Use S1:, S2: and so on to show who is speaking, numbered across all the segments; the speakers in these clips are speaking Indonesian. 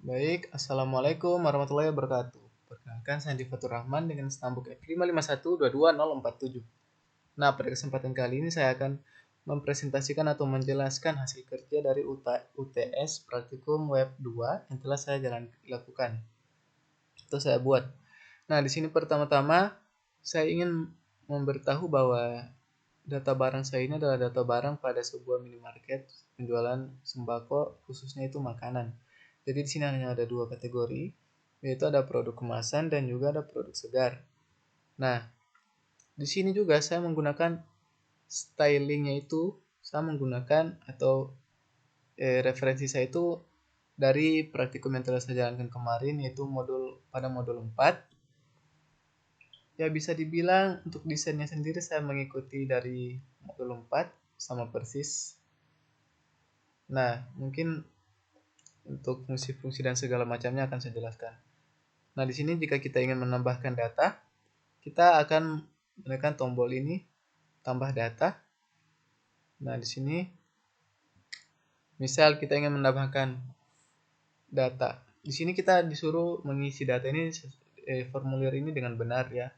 S1: Baik, Assalamualaikum warahmatullahi wabarakatuh. Perkenalkan, saya Andi Fatur Rahman dengan stambuk F551222047. Nah, pada kesempatan kali ini saya akan mempresentasikan atau menjelaskan hasil kerja dari UTS Praktikum Web 2 yang telah saya lakukan atau saya buat. Nah, di sini pertama-tama saya ingin memberitahu bahwa data barang saya ini adalah data barang pada sebuah minimarket penjualan sembako, khususnya itu makanan. Jadi di sini hanya ada dua kategori, yaitu ada produk kemasan dan juga ada produk segar. Nah, di sini juga saya menggunakan stylingnya itu, saya menggunakan atau referensi saya itu dari praktikum yang telah saya jalankan kemarin, yaitu pada modul 4. Ya, bisa dibilang untuk desainnya sendiri saya mengikuti dari modul 4 sama persis. Nah, mungkin untuk fungsi-fungsi dan segala macamnya akan saya jelaskan. Nah, di sini jika kita ingin menambahkan data, kita akan menekan tombol ini, tambah data. Nah, di sini misal kita ingin menambahkan data. Di sini kita disuruh mengisi data ini, formulir ini dengan benar ya,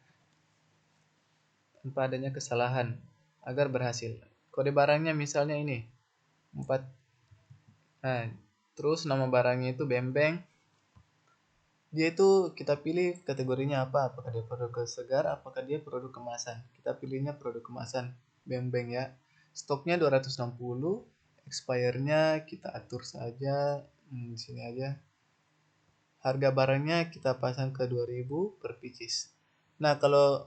S1: tanpa adanya kesalahan agar berhasil. Kode barangnya misalnya ini 4. Nah, terus nama barangnya itu bembeng. Dia itu kita pilih kategorinya apa, apakah dia produk segar, apakah dia produk kemasan. Kita pilihnya produk kemasan, bembeng ya. Stoknya 260, expire-nya kita atur saja di sini aja. Harga barangnya kita pasang ke 2000 per pieces. Nah, kalau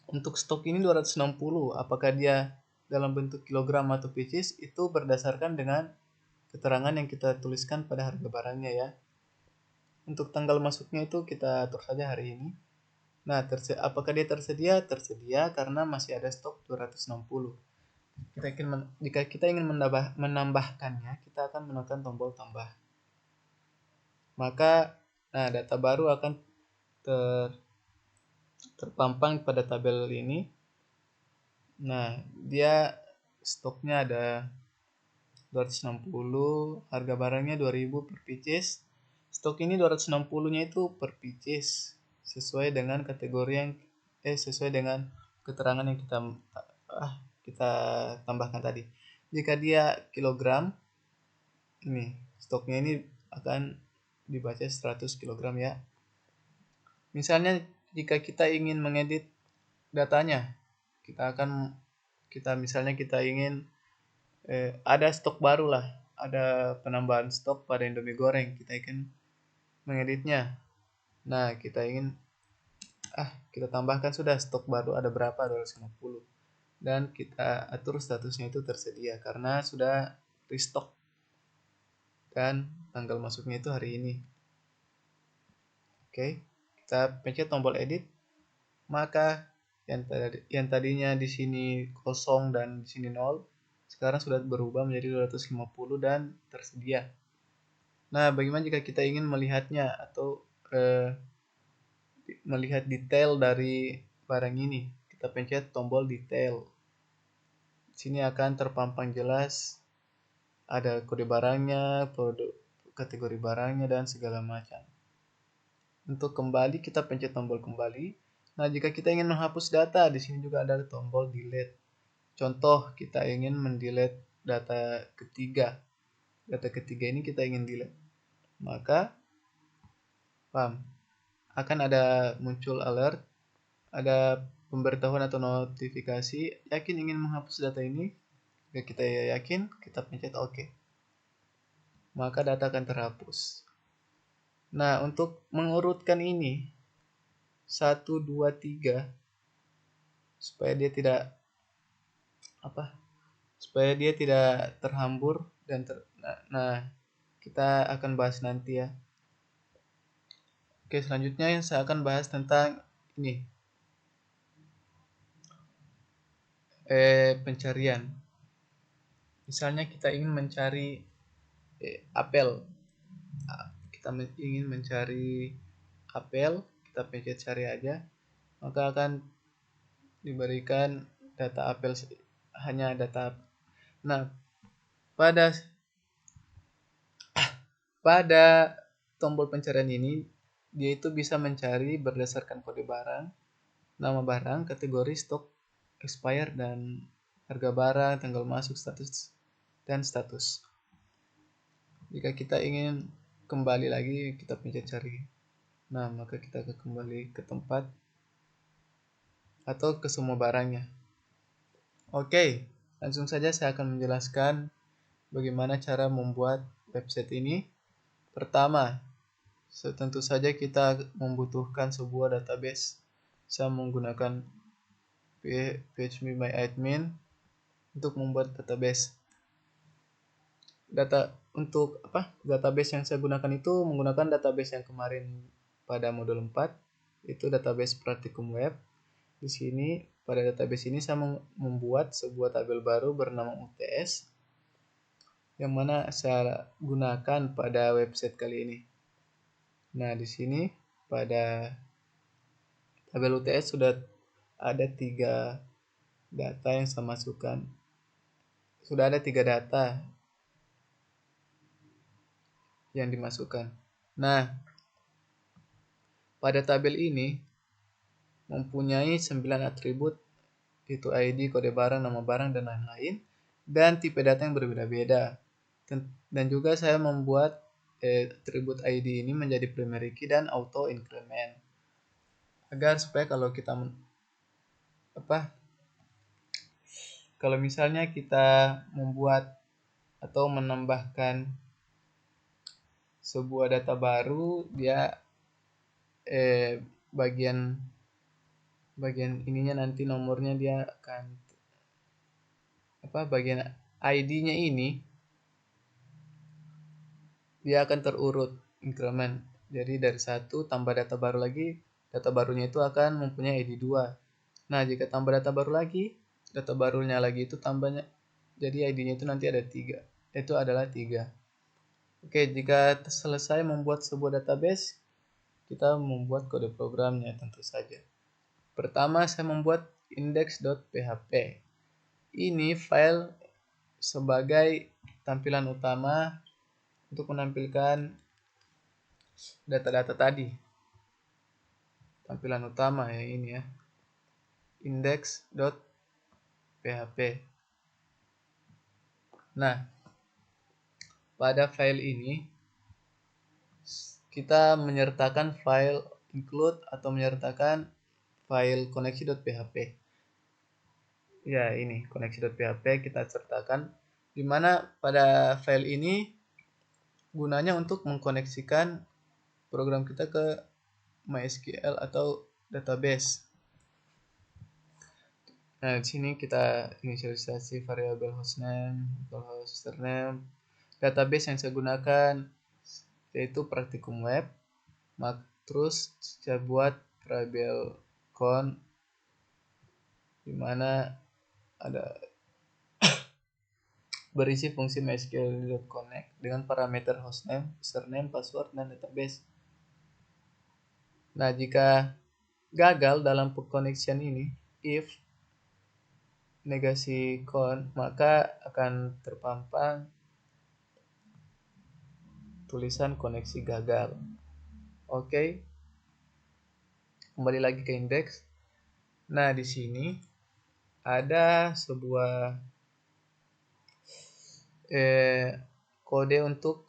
S1: untuk stok ini 260, apakah dia dalam bentuk kilogram atau pieces, itu berdasarkan dengan keterangan yang kita tuliskan pada harga barangnya ya. Untuk tanggal masuknya itu kita atur saja hari ini. Nah, apakah dia tersedia? Tersedia karena masih ada stok 260. Jika kita ingin menambahkannya, kita akan menekan tombol tambah. Maka data baru akan terpampang pada tabel ini. Nah, dia stoknya ada 260, harga barangnya 2000 per pieces. Stok ini 260-nya itu per pieces sesuai dengan kategori yang sesuai dengan keterangan yang kita tambahkan tadi. Jika dia kilogram, ini stoknya ini akan dibaca 100 kilogram ya. Misalnya jika kita ingin mengedit datanya, kita ingin ada stok baru lah, ada penambahan stok pada Indomie goreng, kita ingin mengeditnya. Nah, kita tambahkan sudah stok baru ada berapa, 250, dan kita atur statusnya itu tersedia karena sudah restock dan tanggal masuknya itu hari ini. Oke, kita pencet tombol edit, maka yang tadinya di sini kosong dan di sini 0 sekarang sudah berubah menjadi 250 dan tersedia. Nah, bagaimana jika kita ingin melihatnya atau melihat detail dari barang ini? Kita pencet tombol detail. Di sini akan terpampang jelas ada kode barangnya, produk, kategori barangnya, dan segala macam. Untuk kembali, kita pencet tombol kembali. Nah, jika kita ingin menghapus data, di sini juga ada tombol delete. Contoh, kita ingin mendelete data ketiga. Data ketiga ini kita ingin delete. Maka, akan ada muncul alert, ada pemberitahuan atau notifikasi, yakin ingin menghapus data ini. Jika kita yakin, kita pencet OK. Maka data akan terhapus. Nah, untuk mengurutkan ini 1, 2, 3 supaya dia tidak terhambur dan kita akan bahas nanti ya. Oke, selanjutnya saya akan bahas tentang ini. Pencarian. Misalnya kita ingin mencari apel. Kita ingin mencari apel, kita pencet cari aja. Maka akan diberikan data apel, hanya data. Nah, pada tombol pencarian ini dia itu bisa mencari berdasarkan kode barang, nama barang, kategori, stok, expire, dan harga barang, tanggal masuk, status, dan status. Jika kita ingin kembali lagi, kita pencet cari. Nah, maka kita akan kembali ke tempat atau ke semua barangnya. Oke, langsung saja saya akan menjelaskan bagaimana cara membuat website ini. Pertama, tentu saja kita membutuhkan sebuah database. Saya menggunakan PHPMyAdmin untuk membuat database. Database yang saya gunakan itu menggunakan database yang kemarin pada modul 4, itu database praktikum web. Di sini pada database ini saya membuat sebuah tabel baru bernama UTS yang mana saya gunakan pada website kali ini. Nah, di sini pada tabel UTS sudah ada 3 data yang saya masukkan. Sudah ada 3 data yang dimasukkan. Nah, pada tabel ini mempunyai 9 atribut, yaitu ID, kode barang, nama barang, dan lain-lain, dan tipe data yang berbeda-beda. Dan juga saya membuat atribut ID ini menjadi primary key dan auto increment, agar supaya kalau misalnya kita membuat atau menambahkan sebuah data baru, dia bagian ininya nanti nomornya dia akan bagian ID-nya ini dia akan terurut increment. Jadi dari 1 tambah data baru lagi, data barunya itu akan mempunyai ID 2. Nah, jika tambah data baru lagi, data barunya lagi itu tambahnya, jadi ID-nya itu nanti ada 3. Itu adalah 3. Oke, jika selesai membuat sebuah database, kita membuat kode programnya tentu saja. Pertama, saya membuat index.php. Ini file sebagai tampilan utama untuk menampilkan data-data tadi. Tampilan utama ya ini ya. Index.php. Nah, pada file ini kita menyertakan file include atau menyertakan file koneksi.php. Ya, ini koneksi.php kita sertakan, di mana pada file ini gunanya untuk mengkoneksikan program kita ke MySQL atau database. Nah, di sini kita inisialisasi variabel hostname, local host username. Database yang saya gunakan yaitu praktikum web. Terus saya buat variabel count, di mana ada berisi fungsi mysql.connect dengan parameter hostname, username, password, dan database. Nah, jika gagal dalam pengoneksian ini, if negasi count, maka akan terpampang tulisan koneksi gagal. Oke. Kembali lagi ke indeks. Nah, di sini ada sebuah kode untuk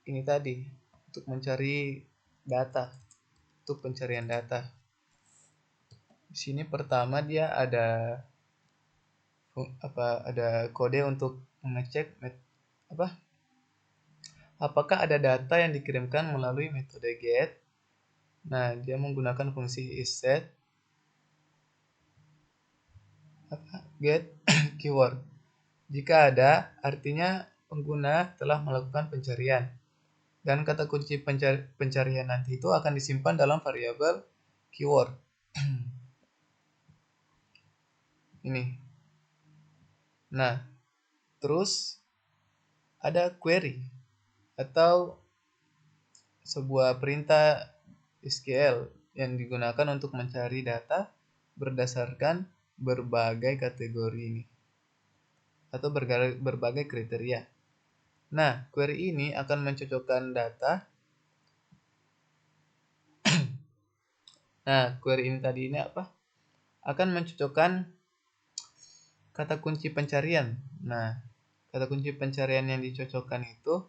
S1: ini tadi, untuk mencari data, untuk pencarian data. Di sini pertama dia ada kode untuk mengecek apakah ada data yang dikirimkan melalui metode get. Nah, dia menggunakan fungsi isSet get keyword. Jika ada, artinya pengguna telah melakukan pencarian. Dan kata kunci pencarian nanti itu akan disimpan dalam variabel keyword. Ini. Nah, terus ada query atau sebuah perintah SQL yang digunakan untuk mencari data berdasarkan berbagai kategori ini atau berbagai kriteria. Nah, query ini akan mencocokkan data. Nah, query ini tadi ini apa? Akan mencocokkan kata kunci pencarian. Nah, kata kunci pencarian yang dicocokkan itu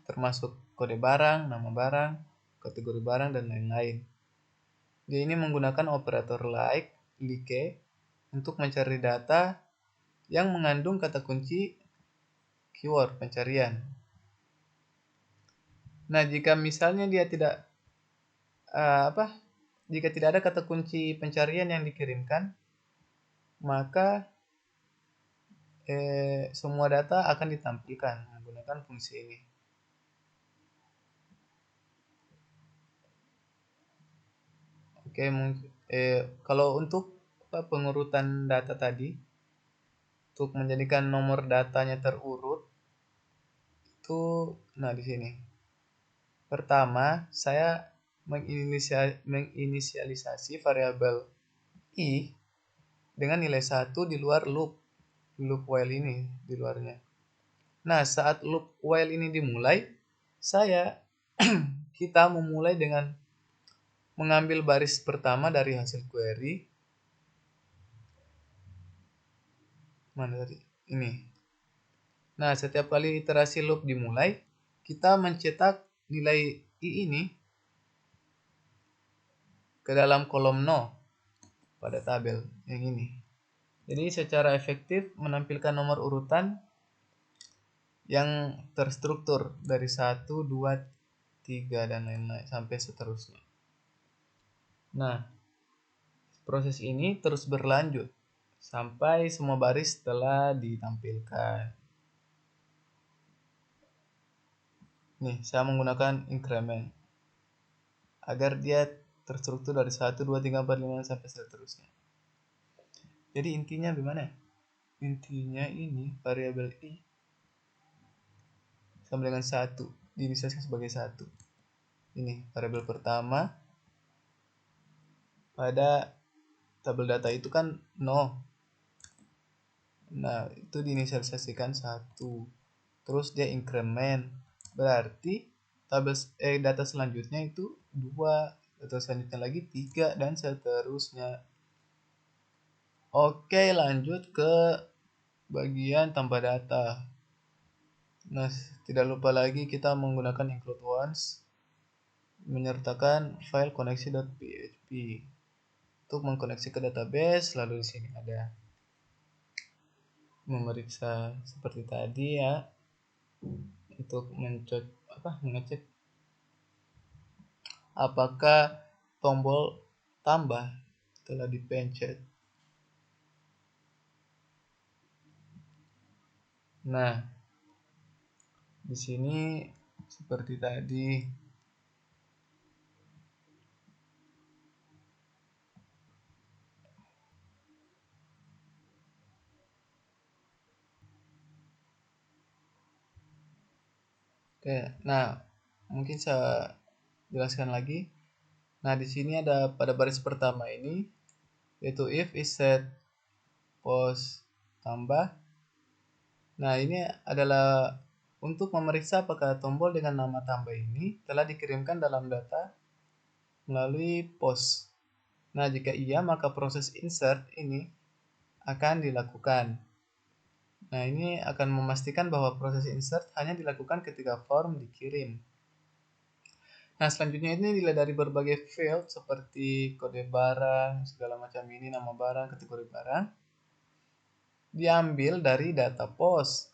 S1: termasuk kode barang, nama barang, kategori barang, dan lain-lain. Dia ini menggunakan operator like untuk mencari data yang mengandung kata kunci keyword pencarian. Nah, jika misalnya dia tidak jika tidak ada kata kunci pencarian yang dikirimkan, maka semua data akan ditampilkan menggunakan fungsi ini. Oke, kalau untuk pengurutan data tadi, untuk menjadikan nomor datanya terurut, itu nah di sini. Pertama, saya menginisialisasi variabel i dengan nilai 1 di luar loop while ini di luarnya. Nah, saat loop while ini dimulai, kita memulai dengan mengambil baris pertama dari hasil query. Mana tadi? Ini. Nah, setiap kali iterasi loop dimulai, kita mencetak nilai i ini ke dalam kolom no pada tabel yang ini. Jadi secara efektif menampilkan nomor urutan yang terstruktur dari 1, 2, 3, dan lain-lain sampai seterusnya. Nah, proses ini terus berlanjut sampai semua baris telah ditampilkan. Nih, saya menggunakan increment agar dia terstruktur dari 1, 2, 3, 4, 5 sampai seterusnya. Jadi intinya gimana? Intinya ini variabel i sama dengan 1, diinisialisasikan sebagai 1. Ini variabel pertama pada tabel data itu kan no. Nah, itu diinisialisasikan 1. Terus dia increment. Berarti data selanjutnya itu 2, data selanjutnya lagi 3, dan seterusnya. Oke, lanjut ke bagian tambah data. Nah, tidak lupa lagi kita menggunakan include once menyertakan file koneksi.php untuk mengkoneksi ke database. Lalu di sini ada memeriksa seperti tadi ya, untuk mengecek apakah tombol tambah telah dipencet. Nah, di sini seperti tadi. Oke, nah mungkin saya jelaskan lagi. Nah, di sini ada pada baris pertama ini, yaitu if is set post tambah. Nah, ini adalah untuk memeriksa apakah tombol dengan nama tambah ini telah dikirimkan dalam data melalui post. Nah, jika iya, maka proses insert ini akan dilakukan. Nah, ini akan memastikan bahwa proses insert hanya dilakukan ketika form dikirim. Nah, selanjutnya ini dilihat dari berbagai field seperti kode barang, segala macam ini, nama barang, kategori barang, diambil dari data post.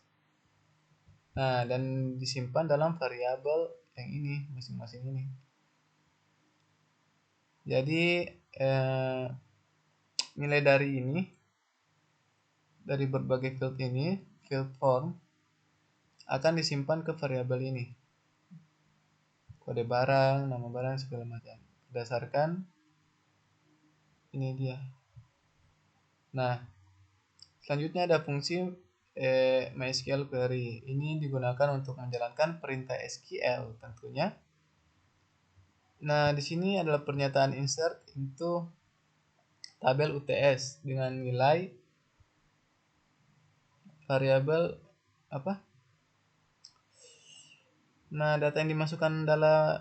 S1: Nah, dan disimpan dalam variabel yang ini, masing-masing ini. Jadi, nilai dari ini, dari berbagai field ini, field form, akan disimpan ke variabel ini. Kode barang, nama barang, segala macam. Berdasarkan ini dia. Nah, selanjutnya ada fungsi MySQL query. Ini digunakan untuk menjalankan perintah SQL tentunya. Nah, di sini adalah pernyataan insert into tabel UTS dengan nilai variabel apa? Nah, data yang dimasukkan dalam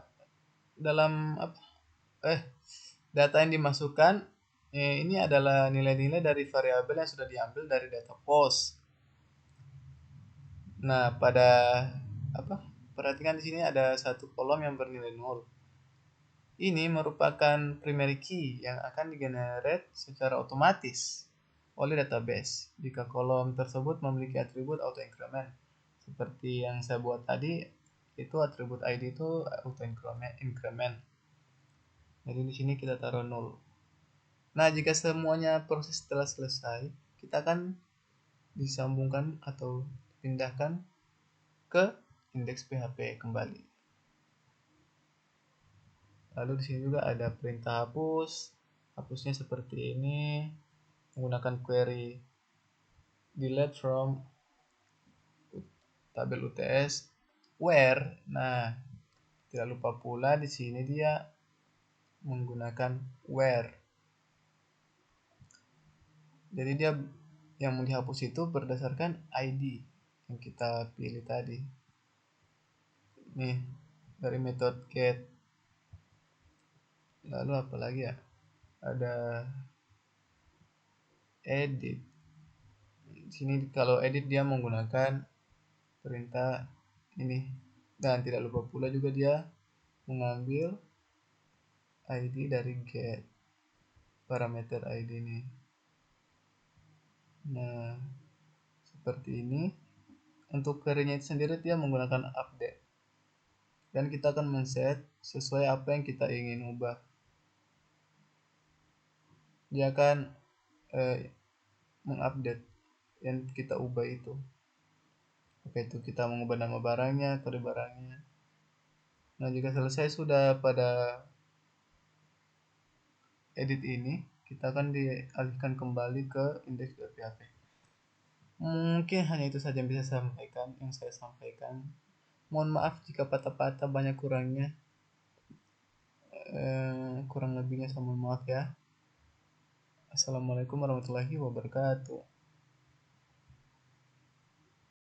S1: dalam apa? Eh, data yang dimasukkan ini adalah nilai-nilai dari variabel yang sudah diambil dari data post. Nah, pada apa? Perhatikan di sini ada satu kolom yang bernilai 0. Ini merupakan primary key yang akan digenerate secara otomatis oleh database jika kolom tersebut memiliki atribut auto increment. Seperti yang saya buat tadi, itu atribut ID itu auto increment. Jadi di sini kita taruh 0. Nah, jika semuanya proses telah selesai, kita akan disambungkan atau pindahkan ke indeks PHP kembali. Lalu di sini juga ada perintah hapus. Hapusnya seperti ini menggunakan query delete from tabel UTS where. Nah, tidak lupa pula di sini dia menggunakan where. Jadi dia yang mau dihapus itu berdasarkan ID yang kita pilih tadi. Nih, dari metode get. Lalu apa lagi ya? Ada edit. Di sini kalau edit dia menggunakan perintah ini. Dan tidak lupa pula juga dia mengambil ID dari get, parameter ID ini. Nah, seperti ini. Untuk query-nya itu sendiri dia menggunakan update. Dan kita akan men-set sesuai apa yang kita ingin ubah. Dia akan mengupdate yang kita ubah itu. Oke, itu kita mengubah nama barangnya, kode barangnya. Nah, jika selesai sudah pada edit ini, kita akan dialihkan kembali ke index.php. Mungkin hanya itu saja yang bisa saya sampaikan. Mohon maaf jika patah-patah banyak kurangnya. Kurang lebihnya saya mohon maaf ya. Assalamualaikum warahmatullahi wabarakatuh.